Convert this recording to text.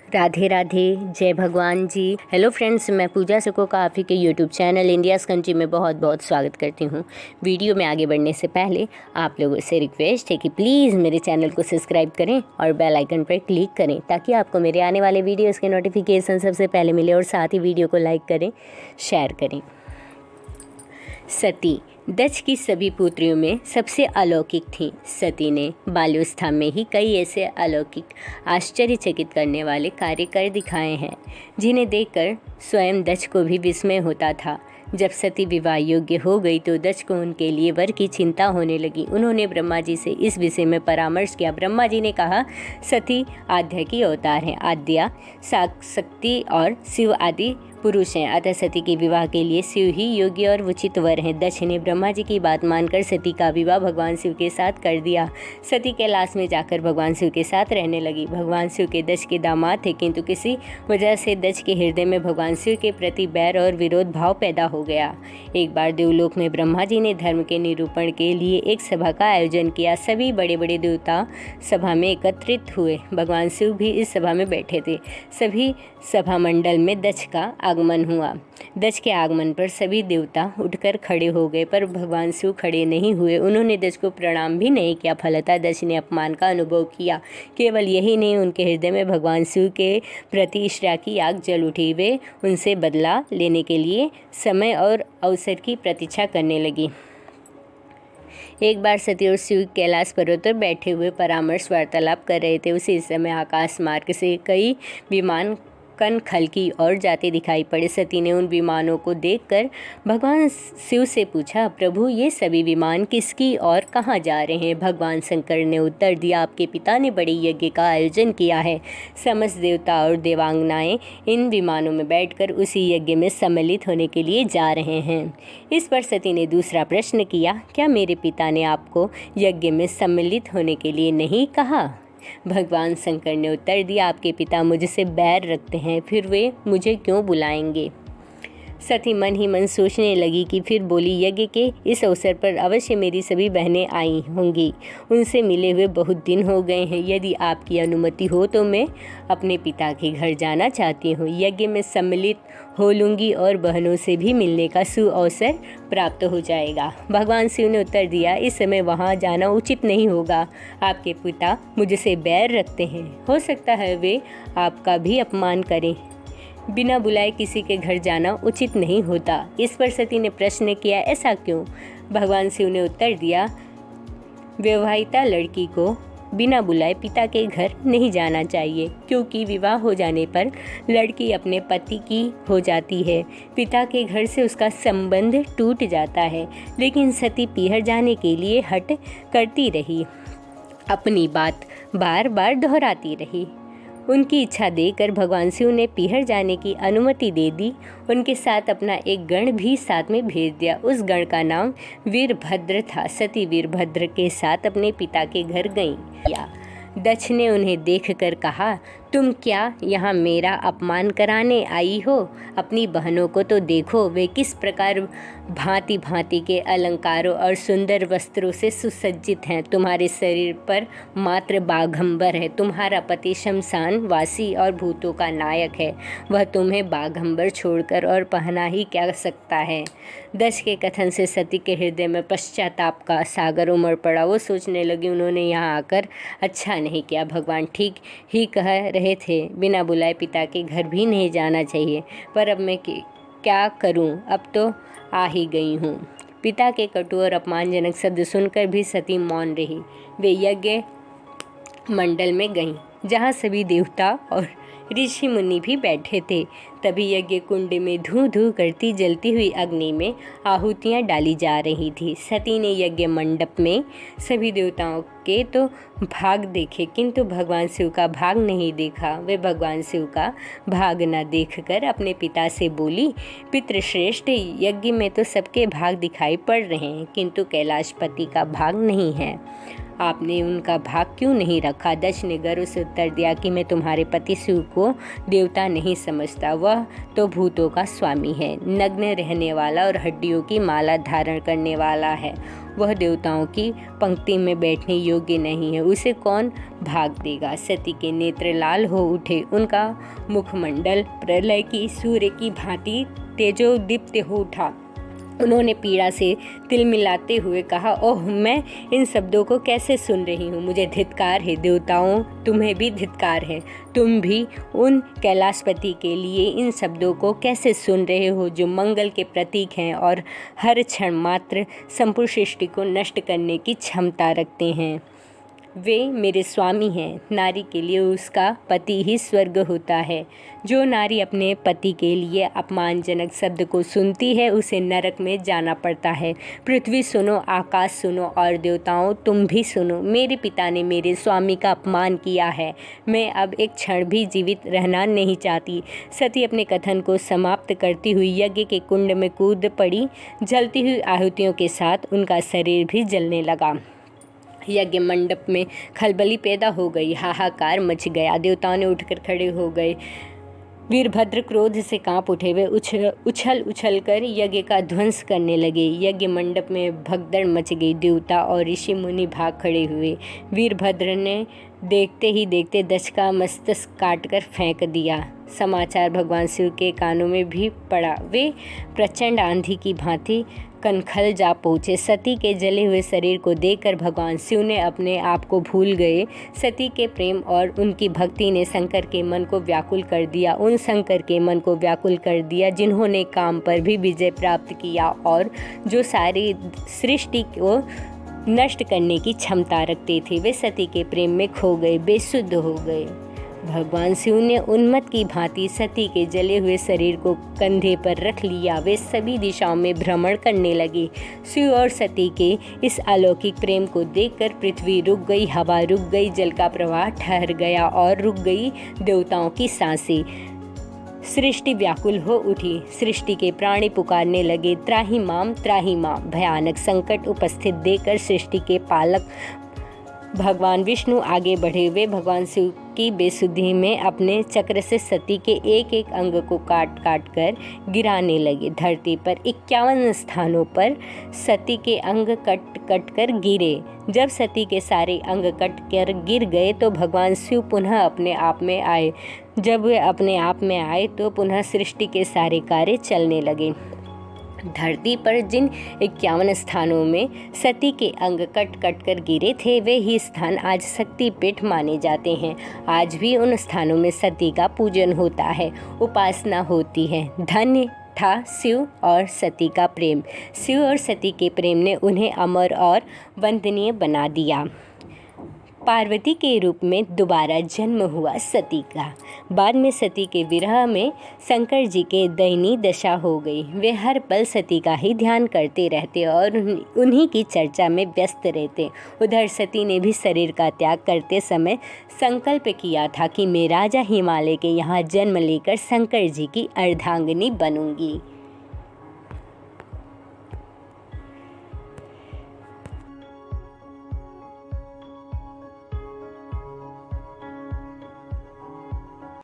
राधे राधे, जय भगवान जी। Hello friends, मैं पूजा सकोका आप ही के यूट्यूब चैनल इंडियाज़ कंट्री में बहुत बहुत स्वागत करती हूँ। वीडियो में आगे बढ़ने से पहले आप लोगों से रिक्वेस्ट है कि प्लीज़ मेरे चैनल को सब्सक्राइब करें और बेल आइकन पर क्लिक करें ताकि आपको मेरे आने वाले वीडियोज़ के नोटिफिकेशन सबसे पहले मिले और साथ ही वीडियो को लाइक करें, शेयर करें। सती दक्ष की सभी पुत्रियों में सबसे अलौकिक थीं। सती ने बाल्यावस्था में ही कई ऐसे अलौकिक आश्चर्यचकित करने वाले कार्य कर दिखाए हैं जिन्हें देखकर स्वयं दक्ष को भी विस्मय होता था। जब सती विवाह योग्य हो गई तो दक्ष को उनके लिए वर की चिंता होने लगी। उन्होंने ब्रह्मा जी से इस विषय में परामर्श किया। ब्रह्मा जी ने कहा, सती आद्या की अवतार हैं। आद्या शक्ति और शिव आदि पुरुष हैं, अतः सती के विवाह के लिए शिव ही योग्य और उचित वर हैं। दक्ष ने ब्रह्मा जी की बात मानकर सती का विवाह भगवान शिव के साथ कर दिया। सती कैलाश में जाकर भगवान शिव के साथ रहने लगी। भगवान शिव के दक्ष के दामाद थे, किंतु किसी वजह से दक्ष के हृदय में भगवान शिव के प्रति बैर और विरोध भाव पैदा हो गया। एक बार देवलोक में ब्रह्मा जी ने धर्म के निरूपण के लिए एक सभा का आयोजन किया। सभी बड़े बड़े देवता सभा में एकत्रित हुए। भगवान शिव भी इस सभा में बैठे थे। सभी सभा मंडल में दक्ष का आगमन हुआ। दक्ष के आगमन पर सभी देवता उठकर खड़े हो गए, पर भगवान शिव खड़े नहीं हुए। उन्होंने दक्ष को प्रणाम भी नहीं किया। फलतः दक्ष ने अपमान का अनुभव किया। केवल यही नहीं, उनके हृदय में भगवान शिव के प्रति ईर्ष्या की आग जल उठी। वे उनसे बदला लेने के लिए समय और अवसर की प्रतीक्षा करने लगी। एक बार सती और शिव कैलाश पर्वत पर बैठे हुए परामर्श वार्तालाप कर रहे थे। उसी समय आकाश मार्ग से कई विमान कन खल की ओर जाते दिखाई पड़े। सती ने उन विमानों को देखकर भगवान शिव से पूछा, प्रभु ये सभी विमान किसकी और कहाँ जा रहे हैं? भगवान शंकर ने उत्तर दिया, आपके पिता ने बड़े यज्ञ का आयोजन किया है। समस्त देवता और देवांगनाएं इन विमानों में बैठकर उसी यज्ञ में सम्मिलित होने के लिए जा रहे हैं। इस पर सती ने दूसरा प्रश्न किया, क्या मेरे पिता ने आपको यज्ञ में सम्मिलित होने के लिए नहीं कहा? भगवान शंकर ने उत्तर दिया, आपके पिता मुझसे बैर रखते हैं, फिर वे मुझे क्यों बुलाएंगे? सती मन ही मन सोचने लगी कि फिर बोली, यज्ञ के इस अवसर पर अवश्य मेरी सभी बहनें आई होंगी। उनसे मिले हुए बहुत दिन हो गए हैं। यदि आपकी अनुमति हो तो मैं अपने पिता के घर जाना चाहती हूँ। यज्ञ में सम्मिलित हो लूँगी और बहनों से भी मिलने का सुअवसर प्राप्त हो जाएगा। भगवान शिव ने उत्तर दिया, इस समय वहाँ जाना उचित नहीं होगा। आपके पिता मुझसे बैर रखते हैं। हो सकता है वे आपका भी अपमान करें। बिना बुलाए किसी के घर जाना उचित नहीं होता। इस पर सती ने प्रश्न किया, ऐसा क्यों? भगवान शिव ने उत्तर दिया, विवाहिता लड़की को बिना बुलाए पिता के घर नहीं जाना चाहिए, क्योंकि विवाह हो जाने पर लड़की अपने पति की हो जाती है। पिता के घर से उसका संबंध टूट जाता है। लेकिन सती पीहर जाने के लिए हट करती रही, अपनी बात बार बार दोहराती रही। उनकी इच्छा देकर भगवान शिव ने पीहर जाने की अनुमति दे दी। उनके साथ अपना एक गण भी साथ में भेज दिया। उस गण का नाम वीरभद्र था। सती वीरभद्र के साथ अपने पिता के घर गईं। दक्ष ने उन्हें देखकर कहा, तुम क्या यहाँ मेरा अपमान कराने आई हो? अपनी बहनों को तो देखो, वे किस प्रकार भांति भांति के अलंकारों और सुंदर वस्त्रों से सुसज्जित हैं। तुम्हारे शरीर पर मात्र बाघंबर है। तुम्हारा पति शमशान वासी और भूतों का नायक है। वह तुम्हें बाघंबर छोड़कर और पहना ही क्या सकता है? दक्ष के कथन से सती के हृदय में पश्चाताप का सागर उमड़ पड़ा। वो सोचने लगी, उन्होंने यहाँ आकर अच्छा नहीं किया। भगवान ठीक ही कह रहे थे, बिना बुलाए पिता के घर भी नहीं जाना चाहिए। पर अब मैं क्या करूं? अब तो आ ही गई हूं। पिता के कटु और अपमानजनक शब्द सुनकर भी सती मौन रही। वे यज्ञ मंडल में गईं, जहां सभी देवता और ऋषि मुनि भी बैठे थे। तभी यज्ञ कुंड में धू धू करती जलती हुई अग्नि में आहुतियाँ डाली जा रही थी। सती ने यज्ञ मंडप में सभी देवताओं के तो भाग देखे, किंतु भगवान शिव का भाग नहीं देखा। वे भगवान शिव का भाग न देखकर अपने पिता से बोली, पितृश्रेष्ठ, यज्ञ में तो सबके भाग दिखाई पड़ रहे हैं, किंतु कैलाशपति का भाग नहीं है। आपने उनका भाग क्यों नहीं रखा? दक्ष ने गर्व से उत्तर दिया कि मैं तुम्हारे पति शिव को देवता नहीं समझता। वह तो भूतों का स्वामी है, नग्न रहने वाला और हड्डियों की माला धारण करने वाला है। वह देवताओं की पंक्ति में बैठने योग्य नहीं है, उसे कौन भाग देगा। सती के नेत्र लाल हो उठे, उनका मुखमंडल प्रलय की सूर्य की भांति तेजोदीप्त हो उठा। उन्होंने पीड़ा से तिलमिलाते हुए कहा, ओह, मैं इन शब्दों को कैसे सुन रही हूँ। मुझे धिक्कार है देवताओं, तुम्हें भी धिक्कार है। तुम भी उन कैलाशपति के लिए इन शब्दों को कैसे सुन रहे हो जो मंगल के प्रतीक हैं और हर क्षण मात्र संपूर्ण सृष्टि को नष्ट करने की क्षमता रखते हैं। वे मेरे स्वामी हैं। नारी के लिए उसका पति ही स्वर्ग होता है। जो नारी अपने पति के लिए अपमानजनक शब्द को सुनती है उसे नरक में जाना पड़ता है। पृथ्वी सुनो, आकाश सुनो और देवताओं तुम भी सुनो। मेरे पिता ने मेरे स्वामी का अपमान किया है। मैं अब एक क्षण भी जीवित रहना नहीं चाहती। सती अपने कथन को समाप्त करती हुई यज्ञ के कुंड में कूद पड़ी। जलती हुई आहुतियों के साथ उनका शरीर भी जलने लगा। यज्ञ मंडप में खलबली पैदा हो गई, हाहाकार मच गया। देवताओं ने उठकर खड़े हो गए। वीरभद्र क्रोध से कांप उठे। वे उछल उछल कर यज्ञ का ध्वंस करने लगे। यज्ञ मंडप में भगदड़ मच गई। देवता और ऋषि मुनि भाग खड़े हुए। वीरभद्र ने देखते ही देखते दक्ष का मस्तक काटकर फेंक दिया। समाचार भगवान शिव के कानों में भी पड़ा। वे प्रचंड आंधी की भांति कनखल जा पहुँचे। सती के जले हुए शरीर को देखकर भगवान शिव ने अपने आप को भूल गए। सती के प्रेम और उनकी भक्ति ने शंकर के मन को व्याकुल कर दिया। उन शंकर के मन को व्याकुल कर दिया जिन्होंने काम पर भी विजय प्राप्त किया और जो सारी सृष्टि को नष्ट करने की क्षमता रखते थे। वे सती के प्रेम में खो गए, बेसुध हो गए। भगवान शिव ने उन्मत्त की भांति सती के जले हुए शरीर को कंधे पर रख लिया। वे सभी दिशाओं में भ्रमण करने लगे। शिव और सती के इस अलौकिक प्रेम को देखकर पृथ्वी रुक गई, हवा रुक गई, जल का प्रवाह ठहर गया और रुक गई देवताओं की सांसें। सृष्टि व्याकुल हो उठी। सृष्टि के प्राणी पुकारने लगे, त्राहि माम त्राहि माम। भयानक संकट उपस्थित देखकर सृष्टि के पालक भगवान विष्णु आगे बढ़े। वे भगवान शिव की बेसुधी में अपने चक्र से सती के एक एक अंग को काट काट कर गिराने लगे। धरती पर 51 स्थानों पर सती के अंग कट कट कर गिरे। जब सती के सारे अंग कट कर गिर गए तो भगवान शिव पुनः अपने आप में आए। जब वे अपने आप में आए तो पुनः सृष्टि के सारे कार्य चलने लगे। धरती पर जिन 51 स्थानों में सती के अंग कट कट कर गिरे थे वे ही स्थान आज शक्तिपीठ माने जाते हैं। आज भी उन स्थानों में सती का पूजन होता है, उपासना होती है। धन्य था शिव और सती का प्रेम। शिव और सती के प्रेम ने उन्हें अमर और वंदनीय बना दिया। पार्वती के रूप में दोबारा जन्म हुआ सती का। बाद में सती के विरह में शंकर जी के दयनीय दशा हो गई। वे हर पल सती का ही ध्यान करते रहते और उन्हीं की चर्चा में व्यस्त रहते। उधर सती ने भी शरीर का त्याग करते समय संकल्प किया था कि मैं राजा हिमालय के यहाँ जन्म लेकर शंकर जी की अर्धांगिनी बनूंगी।